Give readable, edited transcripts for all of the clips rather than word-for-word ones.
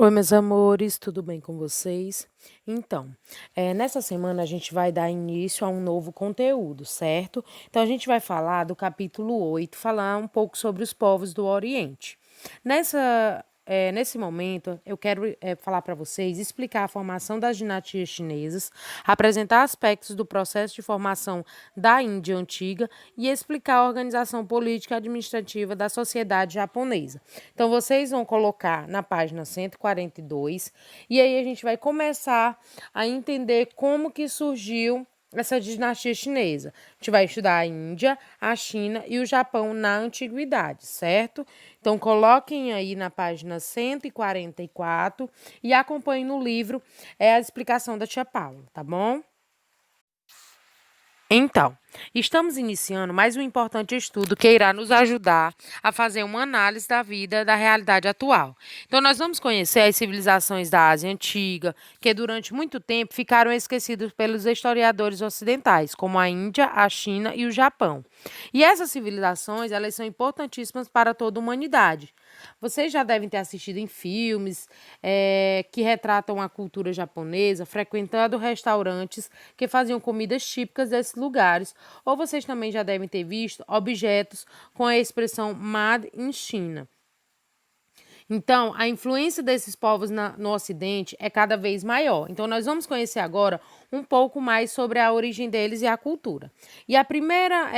Oi, meus amores, tudo bem com vocês? Então, nessa semana a gente vai dar início a um novo conteúdo, certo? Então, a gente vai falar do capítulo 8, falar um pouco sobre os povos do Oriente. Nesse momento, eu quero falar para vocês, explicar a formação das dinastias chinesas, apresentar aspectos do processo de formação da Índia antiga e explicar a organização política e administrativa da sociedade japonesa. Então, vocês vão colocar na página 142 e aí a gente vai começar a entender como que surgiu essa dinastia chinesa. A gente vai estudar a Índia, a China e o Japão na antiguidade, certo? Então, coloquem aí na página 144 e acompanhem no livro a explicação da tia Paula, tá bom? Então, estamos iniciando mais um importante estudo que irá nos ajudar a fazer uma análise da vida da realidade atual. Então, nós vamos conhecer as civilizações da Ásia Antiga, que durante muito tempo ficaram esquecidas pelos historiadores ocidentais, como a Índia, a China e o Japão. E essas civilizações, elas são importantíssimas para toda a humanidade. Vocês já devem ter assistido em filmes que retratam a cultura japonesa, frequentando restaurantes que faziam comidas típicas desses lugares, ou vocês também já devem ter visto objetos com a expressão Made in China. Então, a influência desses povos no Ocidente é cada vez maior. Então, nós vamos conhecer agora um pouco mais sobre a origem deles e a cultura. E a primeira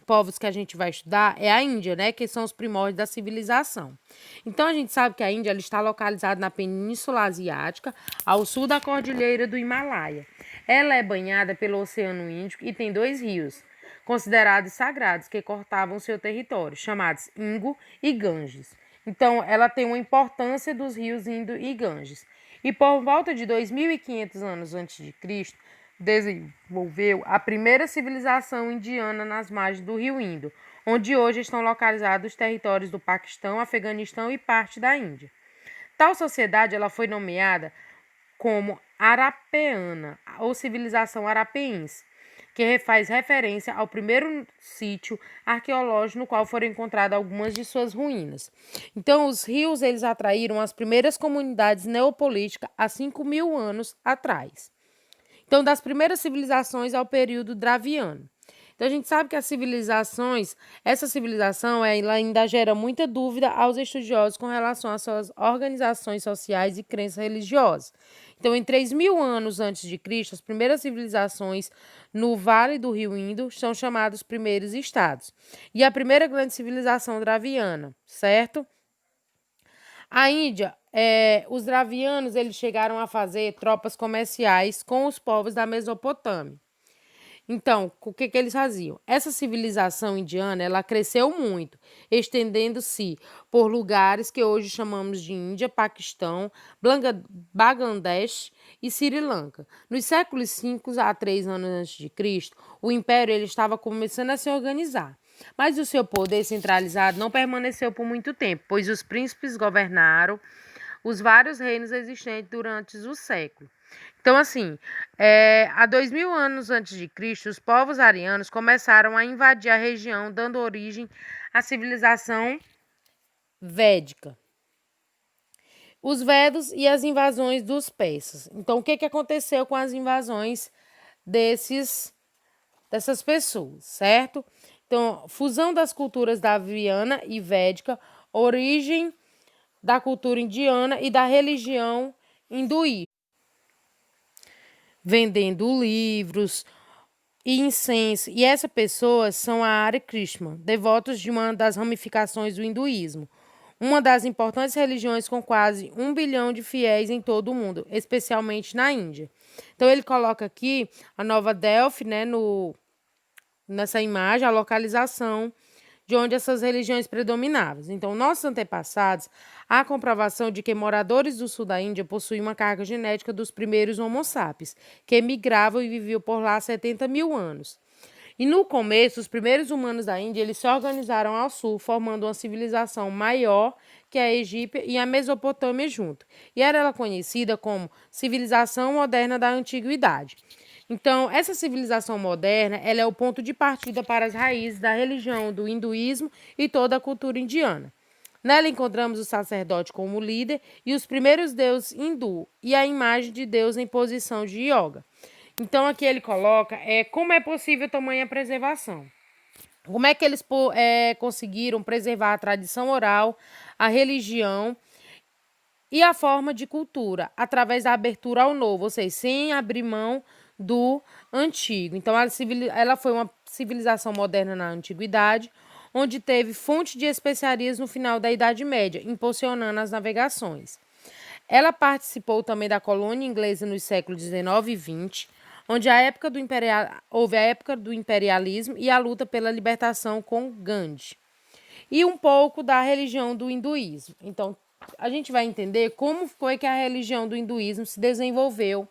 povos que a gente vai estudar é a Índia, né, que são os primórdios da civilização. Então a gente sabe que a Índia ela está localizada na Península Asiática, ao sul da Cordilheira do Himalaia. Ela é banhada pelo Oceano Índico e tem dois rios, considerados sagrados, que cortavam seu território, chamados Indo e Ganges. Então ela tem uma importância dos rios Indo e Ganges. E por volta de 2.500 anos antes de Cristo, desenvolveu a primeira civilização indiana nas margens do rio Indo, onde hoje estão localizados os territórios do Paquistão, Afeganistão e parte da Índia. Tal sociedade ela foi nomeada como Arapeana, ou civilização arapiense, que faz referência ao primeiro sítio arqueológico no qual foram encontradas algumas de suas ruínas. Então, os rios eles atraíram as primeiras comunidades neopolíticas há 5.000 anos atrás. Então, das primeiras civilizações ao período Draviano. Então, a gente sabe que essa civilização ela ainda gera muita dúvida aos estudiosos com relação às suas organizações sociais e crenças religiosas. Então, em 3.000 anos antes de Cristo, as primeiras civilizações no Vale do Rio Indo são chamados primeiros estados. E a primeira grande civilização draviana, certo? A Índia, os dravianos, eles chegaram a fazer tropas comerciais com os povos da Mesopotâmia. Então, o que eles faziam? Essa civilização indiana, ela cresceu muito, estendendo-se por lugares que hoje chamamos de Índia, Paquistão, Bangladesh e Sri Lanka. Nos séculos 5 a 3 anos antes de Cristo, o império ele estava começando a se organizar. Mas o seu poder centralizado não permaneceu por muito tempo, pois os príncipes governaram os vários reinos existentes durante os séculos. Então, assim, há 2.000 anos antes de Cristo, os povos arianos começaram a invadir a região, dando origem à civilização védica. Os Vedos e as invasões dos persas. Então, o que aconteceu com as invasões dessas pessoas, certo? Então, fusão das culturas daviana e védica, origem da cultura indiana e da religião hinduísta. Vendendo livros e incenso. E essas pessoas são a Hare Krishna, devotos de uma das ramificações do hinduísmo, uma das importantes religiões com quase 1 bilhão de fiéis em todo o mundo, especialmente na Índia. Então ele coloca aqui a Nova Delhi, né, nessa imagem, a localização de onde essas religiões predominavam. Então, nossos antepassados, há comprovação de que moradores do sul da Índia possuíam uma carga genética dos primeiros Homo sapiens, que migravam e viviam por lá há 70.000 anos. E no começo, os primeiros humanos da Índia eles se organizaram ao sul, formando uma civilização maior que a egípcia e a Mesopotâmia junto. E era ela conhecida como civilização moderna da antiguidade. Então, essa civilização moderna, ela é o ponto de partida para as raízes da religião do hinduísmo e toda a cultura indiana. Nela encontramos o sacerdote como líder e os primeiros deuses hindu e a imagem de Deus em posição de yoga. Então aqui ele coloca como é possível tamanha preservação. Como é que eles conseguiram preservar a tradição oral, a religião e a forma de cultura, através da abertura ao novo, ou seja, sem abrir mão do antigo. Então, ela foi uma civilização moderna na antiguidade, onde teve fonte de especiarias no final da Idade Média, impulsionando as navegações. Ela participou também da colônia inglesa nos séculos XIX e XX, onde houve a época do imperialismo e a luta pela libertação com Gandhi. E um pouco da religião do hinduísmo. Então, a gente vai entender como foi que a religião do hinduísmo se desenvolveu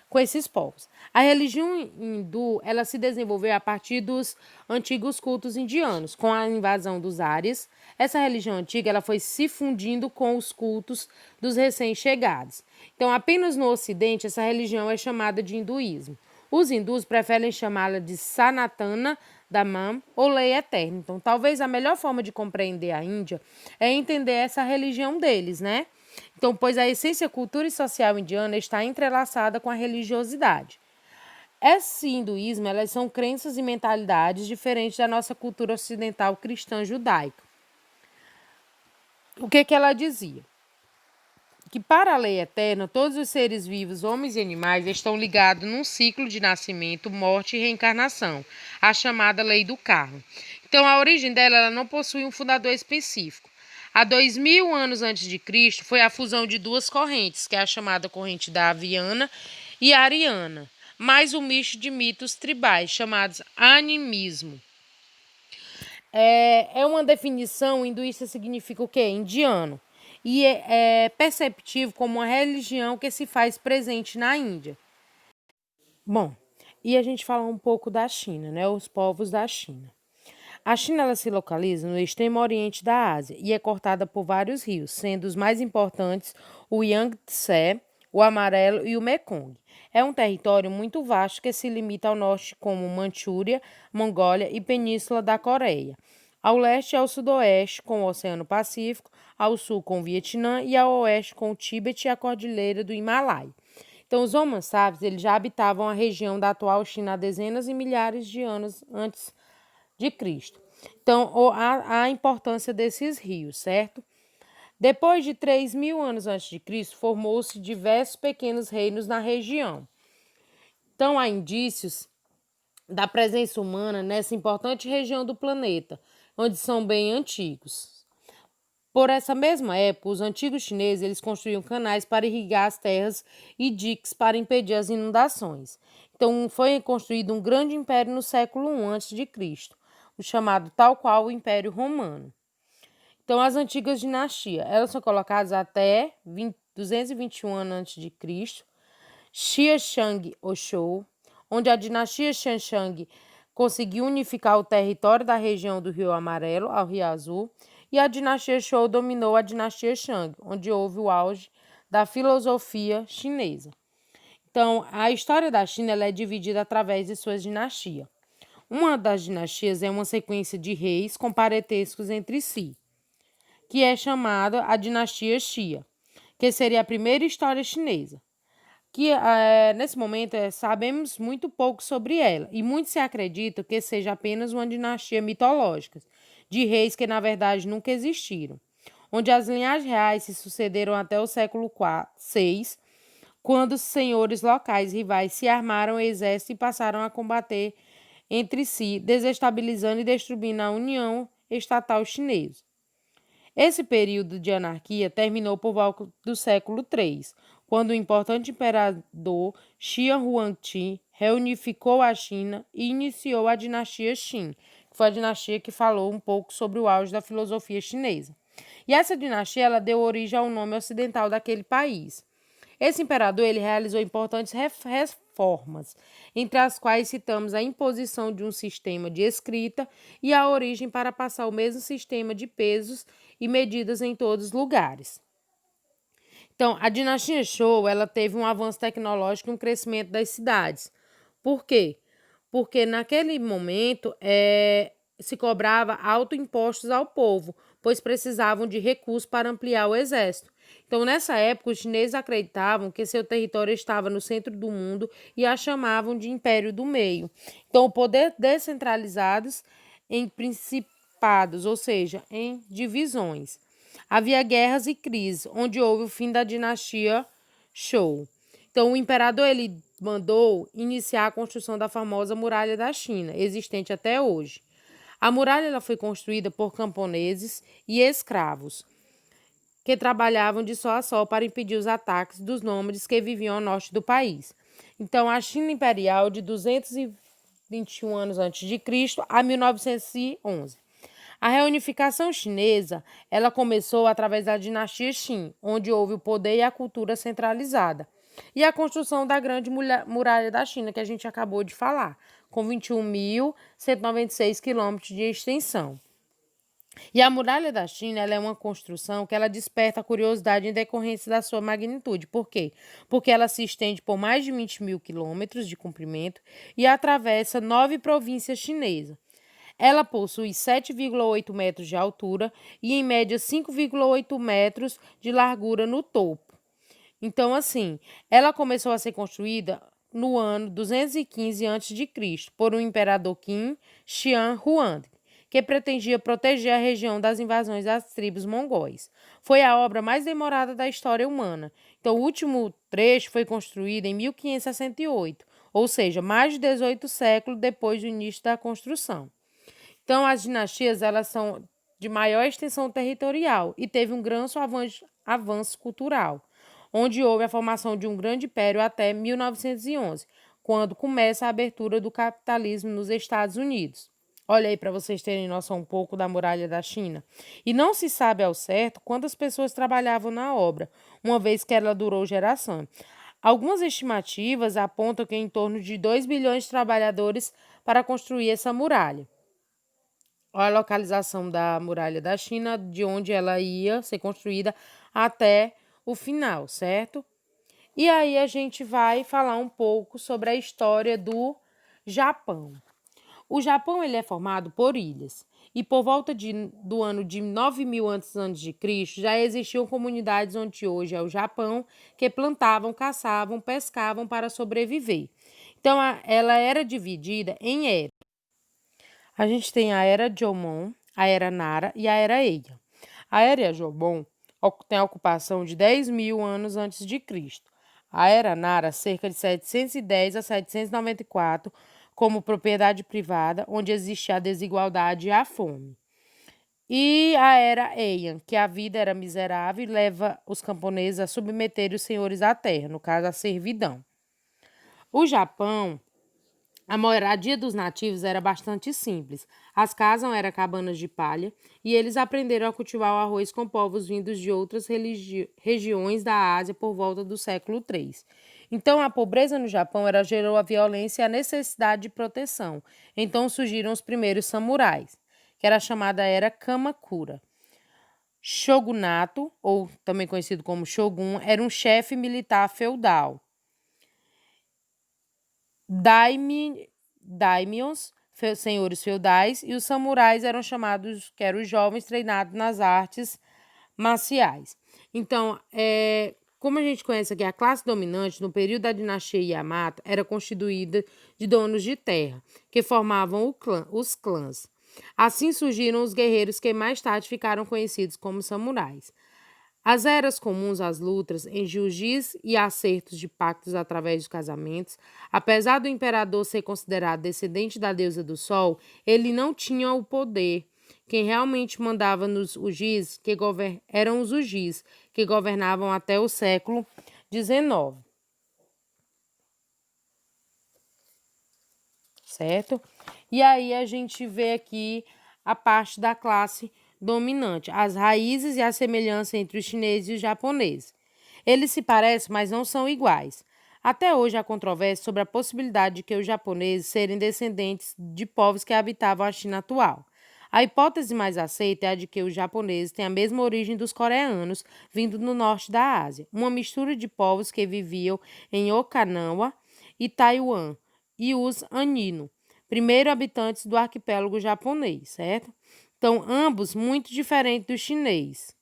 com esses povos. A religião hindu, ela se desenvolveu a partir dos antigos cultos indianos, com a invasão dos árias. Essa religião antiga, ela foi se fundindo com os cultos dos recém-chegados. Então, apenas no Ocidente, essa religião é chamada de hinduísmo. Os hindus preferem chamá-la de Sanatana Dhamma ou lei eterna. Então, talvez a melhor forma de compreender a Índia é entender essa religião deles, né? Então, pois a essência cultura e social indiana está entrelaçada com a religiosidade. Esse hinduísmo, elas são crenças e mentalidades diferentes da nossa cultura ocidental cristã judaica. O que ela dizia? Que para a lei eterna, todos os seres vivos, homens e animais, estão ligados num ciclo de nascimento, morte e reencarnação, a chamada lei do karma. Então, a origem dela ela não possui um fundador específico. Há 2000 anos antes de Cristo, foi a fusão de duas correntes, que é a chamada corrente daviana e ariana, mais um misto de mitos tribais, chamados animismo. É uma definição, hinduísta significa o quê? Indiano. E é perceptível como uma religião que se faz presente na Índia. Bom, e a gente fala um pouco da China, né? Os povos da China. A China ela se localiza no extremo oriente da Ásia e é cortada por vários rios, sendo os mais importantes o Yangtze, o Amarelo e o Mekong. É um território muito vasto que se limita ao norte como Manchúria, Mongólia e Península da Coreia. Ao leste e ao sudoeste com o Oceano Pacífico, ao sul com o Vietnã e ao oeste com o Tíbete e a Cordilheira do Himalaia. Então, os Homo sapiens eles já habitavam a região da atual China há dezenas e milhares de anos antes de Cristo. Então, a importância desses rios, certo? Depois de 3.000 anos antes de Cristo, formou-se diversos pequenos reinos na região. Então, há indícios da presença humana nessa importante região do planeta, onde são bem antigos. Por essa mesma época, os antigos chineses eles construíam canais para irrigar as terras e diques para impedir as inundações. Então, foi construído um grande império no século I a.C., o chamado tal qual o Império Romano. Então, as antigas dinastias, elas são colocadas até 221 anos a.C., Xia Shang Oshou, onde a dinastia Shang conseguiu unificar o território da região do Rio Amarelo ao Rio Azul, e a dinastia Zhou dominou a dinastia Shang, onde houve o auge da filosofia chinesa. Então, a história da China ela é dividida através de suas dinastias. Uma das dinastias é uma sequência de reis com parentescos entre si, que é chamada a dinastia Xia, que seria a primeira história chinesa. Que nesse momento sabemos muito pouco sobre ela e muito se acredita que seja apenas uma dinastia mitológica de reis que na verdade nunca existiram, onde as linhagens reais se sucederam até o século VI, quando os senhores locais rivais se armaram em exército e passaram a combater entre si, desestabilizando e destruindo a União Estatal Chinesa. Esse período de anarquia terminou por volta do século III, quando o importante imperador Xi Huangdi reunificou a China e iniciou a dinastia Qin, que foi a dinastia que falou um pouco sobre o auge da filosofia chinesa. E essa dinastia ela deu origem ao nome ocidental daquele país. Esse imperador ele realizou importantes reformas, entre as quais citamos a imposição de um sistema de escrita e a origem para passar o mesmo sistema de pesos e medidas em todos os lugares. Então, a dinastia Zhou ela teve um avanço tecnológico e um crescimento das cidades. Por quê? Porque naquele momento se cobrava altos impostos ao povo, pois precisavam de recursos para ampliar o exército. Então, nessa época, os chineses acreditavam que seu território estava no centro do mundo e a chamavam de Império do Meio. Então, o poder descentralizados em principados, ou seja, em divisões. Havia guerras e crises, onde houve o fim da dinastia Zhou. Então, o imperador ele mandou iniciar a construção da famosa Muralha da China, existente até hoje. A muralha ela foi construída por camponeses e escravos, que trabalhavam de sol a sol para impedir os ataques dos nômades que viviam ao norte do país. Então, a China imperial de 221 anos antes de Cristo a 1911. A reunificação chinesa, ela começou através da dinastia Qin, onde houve o poder e a cultura centralizada. E a construção da Grande Muralha da China, que a gente acabou de falar, com 21.196 quilômetros de extensão. E a Muralha da China ela é uma construção que ela desperta a curiosidade em decorrência da sua magnitude. Por quê? Porque ela se estende por mais de 20 mil quilômetros de comprimento e atravessa 9 províncias chinesas. Ela possui 7,8 metros de altura e, em média, 5,8 metros de largura no topo. Então, assim, ela começou a ser construída no ano 215 a.C. por um imperador Qin Shi Huang, que pretendia proteger a região das invasões das tribos mongóis. Foi a obra mais demorada da história humana. Então, o último trecho foi construído em 1568, ou seja, mais de 18 séculos depois do início da construção. Então, as dinastias elas são de maior extensão territorial e teve um grande avanço cultural, onde houve a formação de um grande império até 1911, quando começa a abertura do capitalismo nos Estados Unidos. Olha aí para vocês terem noção um pouco da muralha da China. E não se sabe ao certo quantas pessoas trabalhavam na obra, uma vez que ela durou gerações. Algumas estimativas apontam que em torno de 2 bilhões de trabalhadores para construir essa muralha. Olha a localização da muralha da China, de onde ela ia ser construída até o final, certo? E aí a gente vai falar um pouco sobre a história do Japão. O Japão ele é formado por ilhas. E por volta do ano de 9.000 a.C., já existiam comunidades onde hoje é o Japão, que plantavam, caçavam, pescavam para sobreviver. Então, ela era dividida em eras. A gente tem a Era Jomon, a Era Nara e a Era Eia. A Era Jomon tem a ocupação de 10.000 anos antes de Cristo. A Era Nara, cerca de 710 a 794, como propriedade privada, onde existe a desigualdade e a fome. E a Era Heian, que a vida era miserável e leva os camponeses a submeter os senhores à terra, no caso, a servidão. O Japão, a moradia dos nativos era bastante simples. As casas eram cabanas de palha e eles aprenderam a cultivar o arroz com povos vindos de outras regiões da Ásia por volta do século III. Então, a pobreza no Japão gerou a violência e a necessidade de proteção. Então, surgiram os primeiros samurais, que era a chamada Era Kamakura. Shogunato, ou também conhecido como Shogun, era um chefe militar feudal. Daimions, senhores feudais, e os samurais eram chamados, que eram os jovens treinados nas artes marciais. Então, como a gente conhece aqui, a classe dominante no período da dinastia Yamato era constituída de donos de terra, que formavam os clãs. Assim surgiram os guerreiros que mais tarde ficaram conhecidos como samurais. As eras comuns às lutas em jiu-jitsu e acertos de pactos através de casamentos, apesar do imperador ser considerado descendente da deusa do sol, ele não tinha o poder. Quem realmente mandava nos ujis, eram os ujis, que governavam até o século XIX. Certo? E aí a gente vê aqui a parte da classe dominante, as raízes e a semelhança entre os chineses e os japoneses. Eles se parecem, mas não são iguais. Até hoje há controvérsia sobre a possibilidade de que os japoneses serem descendentes de povos que habitavam a China atual. A hipótese mais aceita é a de que os japoneses têm a mesma origem dos coreanos, vindo do norte da Ásia, uma mistura de povos que viviam em Okinawa e Taiwan, e os Anino, primeiro habitantes do arquipélago japonês, certo? Então, ambos muito diferentes do chinês.